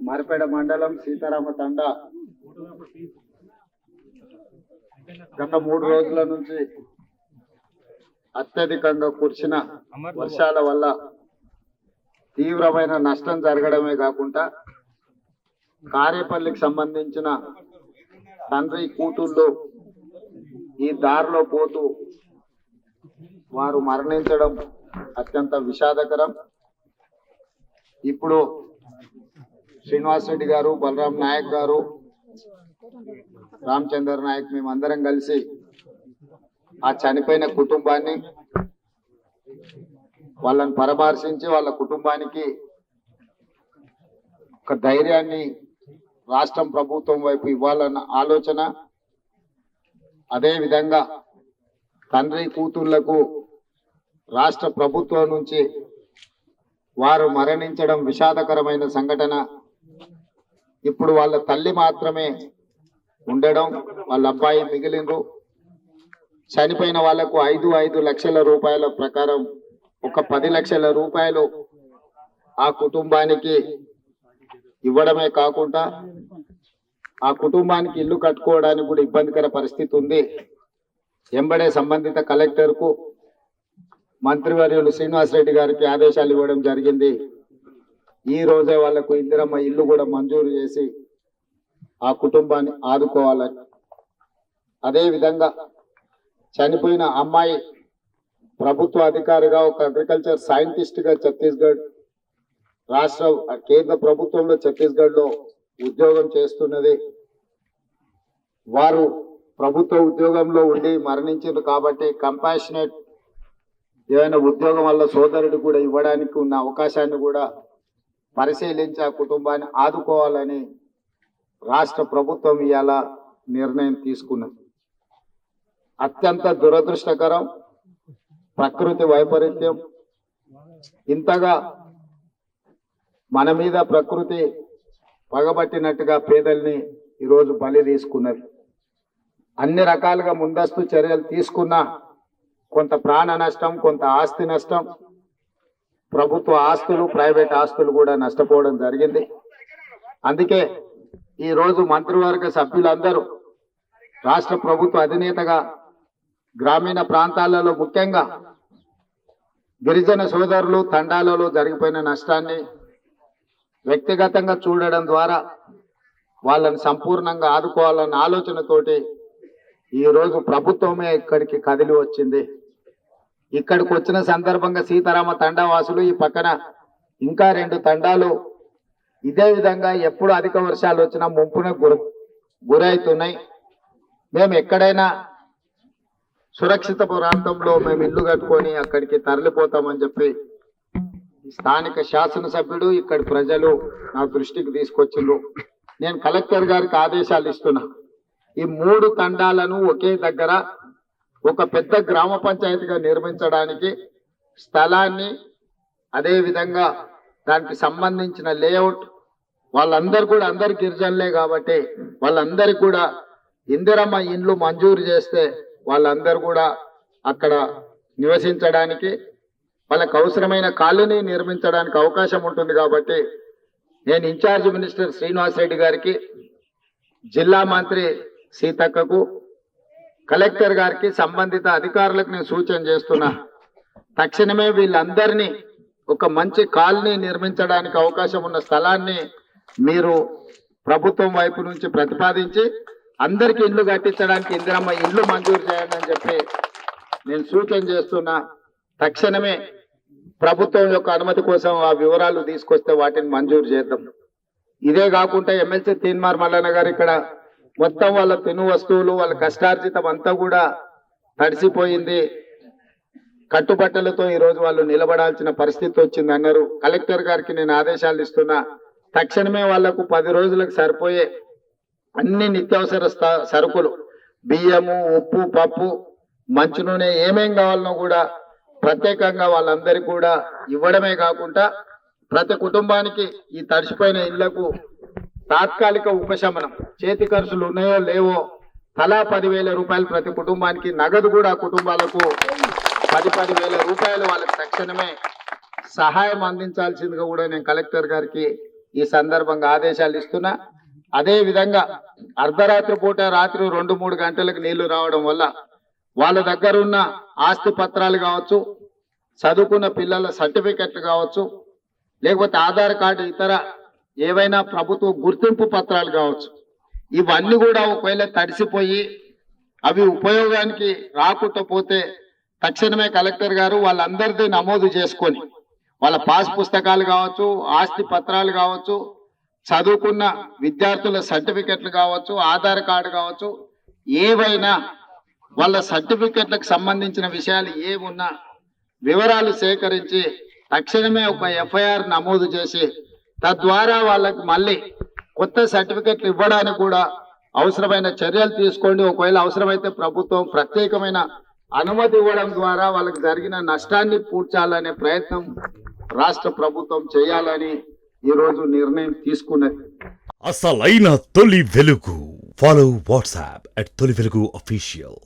మరిపేడ మండలం సీతారామ తండ గత 3 రోజుల నుంచి అత్యధికంగా కురిసిన వర్షాల వల్ల తీవ్రమైన నష్టం జరగడమే కాకుండా కారేపల్లికి సంబంధించిన తండ్రి కూతుళ్ళు ఈ దారిలో పోతూ వారు మరణించడం అత్యంత విషాదకరం. ఇప్పుడు శ్రీనివాస్ రెడ్డి గారు, బలరాం నాయక్ గారు, రామచంద్ర నాయక్ మేమందరం కలిసి ఆ చనిపోయిన కుటుంబాన్ని వాళ్ళని పరామర్శించి వాళ్ళ కుటుంబానికి ఒక ధైర్యాన్ని రాష్ట్రం ప్రభుత్వం వైపు ఇవ్వాలన్న ఆలోచన, అదే విధంగా తండ్రి కూతుళ్లకు రాష్ట్ర ప్రభుత్వం నుంచి వారు మరణించడం విషాదకరమైన సంఘటన. ఇప్పుడు వాళ్ళ తల్లి మాత్రమే ఉండడం, వాళ్ళ అబ్బాయి మిగిలిండ్రు. చనిపోయిన వాళ్లకు 5 లక్షల రూపాయల ప్రకారం ఒక 10 లక్షల రూపాయలు ఆ కుటుంబానికి ఇవ్వడమే కాకుండా ఆ కుటుంబానికి ఇల్లు కట్టుకోవడానికి కూడా ఇబ్బందికర పరిస్థితి ఉంది. ఎంబడే సంబంధిత కలెక్టర్కు మంత్రివర్యులు శ్రీనివాస్ రెడ్డి గారికి ఆదేశాలు ఇవ్వడం జరిగింది. ఈ రోజే వాళ్లకు ఇందిరమ్మ ఇల్లు కూడా మంజూరు చేసి ఆ కుటుంబాన్ని ఆదుకోవాలని, అదేవిధంగా చనిపోయిన అమ్మాయి ప్రభుత్వ అధికారిగా ఒక అగ్రికల్చర్ సైంటిస్ట్గా ఛత్తీస్గఢ్ రాష్ట్ర కేంద్ర ప్రభుత్వంలో ఛత్తీస్గఢ్లో ఉద్యోగం చేస్తున్నది. వారు ప్రభుత్వ ఉద్యోగంలో ఉండి మరణించారు కాబట్టి కంపాషనేట్ ఏదైనా ఉద్యోగం వల్ల సోదరుడు కూడా ఇవ్వడానికి ఉన్న అవకాశాన్ని కూడా పరిశీలించి ఆ కుటుంబాన్ని ఆదుకోవాలని రాష్ట్ర ప్రభుత్వం ఇవాళ నిర్ణయం తీసుకున్నది. అత్యంత దురదృష్టకరం, ప్రకృతి వైపరీత్యం. ఇంతగా మన మీద ప్రకృతి పగబట్టినట్టుగా పేదల్ని ఈరోజు బలి తీసుకున్నది. అన్ని రకాలుగా ముందస్తు చర్యలు తీసుకున్నా కొంత ప్రాణ నష్టం, కొంత ఆస్తి నష్టం, ప్రభుత్వ ఆస్తులు, ప్రైవేట్ ఆస్తులు కూడా నష్టపోవడం జరిగింది. అందుకే ఈరోజు మంత్రివర్గ సభ్యులందరూ రాష్ట్ర ప్రభుత్వ అధినేతగా గ్రామీణ ప్రాంతాలలో ముఖ్యంగా గిరిజన సోదరులు తండాలలో జరిగిపోయిన నష్టాన్ని వ్యక్తిగతంగా చూడడం ద్వారా వాళ్ళని సంపూర్ణంగా ఆదుకోవాలన్న ఆలోచనతోటి ఈరోజు ప్రభుత్వమే ఇక్కడికి కదిలి వచ్చింది. ఇక్కడికి వచ్చిన సందర్భంగా సీతారామ తండా వాసులు ఈ పక్కన ఇంకా 2 తండాలు ఇదే విధంగా ఎప్పుడు అధిక వర్షాలు వచ్చినా ముంపున గురవుతున్నాయి. మేము ఎక్కడైనా సురక్షిత ప్రాంతంలో మేము ఇల్లు కట్టుకొని అక్కడికి తరలిపోతామని చెప్పి స్థానిక శాసనసభ్యుడు ఇక్కడి ప్రజలు నా దృష్టికి తీసుకొచ్చిండ్రు. నేను కలెక్టర్ గారికి ఆదేశాలు ఇస్తున్నా. ఈ 3 తండాలను ఒకే దగ్గర ఒక పెద్ద గ్రామ పంచాయతీగా నిర్మించడానికి స్థలాన్ని, అదేవిధంగా దానికి సంబంధించిన లేఅవుట్, వాళ్ళందరూ కూడా అందరు గిరిజనులే కాబట్టి వాళ్ళందరికీ కూడా ఇందిరమ్మ ఇండ్లు మంజూరు చేస్తే వాళ్ళందరూ కూడా అక్కడ నివసించడానికి, వాళ్ళకు అవసరమైన కాలనీ నిర్మించడానికి అవకాశం ఉంటుంది. కాబట్టి నేను ఇన్ఛార్జ్ మినిస్టర్ శ్రీనివాస్ రెడ్డి గారికి, జిల్లా మంత్రి సీతక్కకు, కలెక్టర్ గారికి, సంబంధిత అధికారులకు నేను సూచన చేస్తున్నా. తక్షణమే వీళ్ళందరినీ ఒక మంచి కాలనీ నిర్మించడానికి అవకాశం ఉన్న స్థలాన్ని మీరు ప్రభుత్వం వైపు నుంచి ప్రతిపాదించి అందరికి ఇల్లు కట్టించడానికి ఇందిరమ్మ ఇల్లు మంజూరు చేయండి అని చెప్పి నేను సూచన చేస్తున్నా. తక్షణమే ప్రభుత్వం యొక్క అనుమతి కోసం ఆ వివరాలు తీసుకొస్తే వాటిని మంజూరు చేద్దాం. ఇదే కాకుండా ఎమ్మెల్సీ తీన్మార్ మల్లన్న గారు ఇక్కడ మొత్తం వాళ్ళ తిను వస్తువులు, వాళ్ళ కష్టార్జితం అంతా కూడా తడిసిపోయింది. కట్టుబట్టలతో ఈరోజు వాళ్ళు నిలబడాల్సిన పరిస్థితి వచ్చింది అన్నారు. కలెక్టర్ గారికి నేను ఆదేశాలు ఇస్తున్నా. తక్షణమే వాళ్లకు 10 రోజులకు సరిపోయే అన్ని నిత్యావసర సరుకులు, బియ్యము, ఉప్పు, పప్పు, మంచు నూనె ఏమేం కావాలనో కూడా ప్రత్యేకంగా వాళ్ళందరికీ కూడా ఇవ్వడమే కాకుండా ప్రతి కుటుంబానికి ఈ తడిసిపోయిన ఇళ్లకు తాత్కాలిక ఉపశమనం, చేతి ఖర్చులు ఉన్నాయో లేవో తలా 10,000 రూపాయలు ప్రతి కుటుంబానికి, నగదు కూడా కుటుంబాలకు 10,000 రూపాయలు వాళ్ళకి తక్షణమే సహాయం అందించాల్సిందిగా కూడా నేను కలెక్టర్ గారికి ఈ సందర్భంగా ఆదేశాలు ఇస్తున్నా. అదే విధంగా అర్ధరాత్రి పూట రాత్రి 2-3 గంటలకు నీళ్లు రావడం వల్ల వాళ్ళ దగ్గర ఉన్న ఆస్తి పత్రాలు కావచ్చు, చదువుకున్న పిల్లల సర్టిఫికెట్లు కావచ్చు, లేకపోతే ఆధార్ కార్డు ఇతర ఏవైనా ప్రభుత్వ గుర్తింపు పత్రాలు కావచ్చు, ఇవన్నీ కూడా ఒకవేళ తడిసిపోయి అవి ఉపయోగానికి రాకుండా పోతే తక్షణమే కలెక్టర్ గారు వాళ్ళందరిది నమోదు చేసుకొని వాళ్ళ పాస్ పుస్తకాలు కావచ్చు, ఆస్తి పత్రాలు కావచ్చు, చదువుకున్న విద్యార్థుల సర్టిఫికెట్లు కావచ్చు, ఆధార్ కార్డు కావచ్చు, ఏవైనా వాళ్ళ సర్టిఫికెట్లకు సంబంధించిన విషయాలు ఏమున్నా వివరాలు సేకరించి తక్షణమే ఒక ఎఫ్ఐఆర్ నమోదు చేసి తద్వారా వాళ్ళకి మళ్ళీ కొత్త సర్టిఫికెట్లు ఇవ్వడానికి కూడా అవసరమైన చర్యలు తీసుకోండి. ఒకవేళ అవసరమైతే ప్రభుత్వం ప్రత్యేకమైన అనుమతి ఇవ్వడం ద్వారా వాళ్ళకి జరిగిన నష్టాన్ని పూడ్చాలనే ప్రయత్నం రాష్ట్ర ప్రభుత్వం చేయాలని ఈరోజు నిర్ణయం తీసుకున్నది. అసలైన తొలి వెలుగు. ఫాలో వాట్సాప్ @తొలి వెలుగు అఫీషియల్.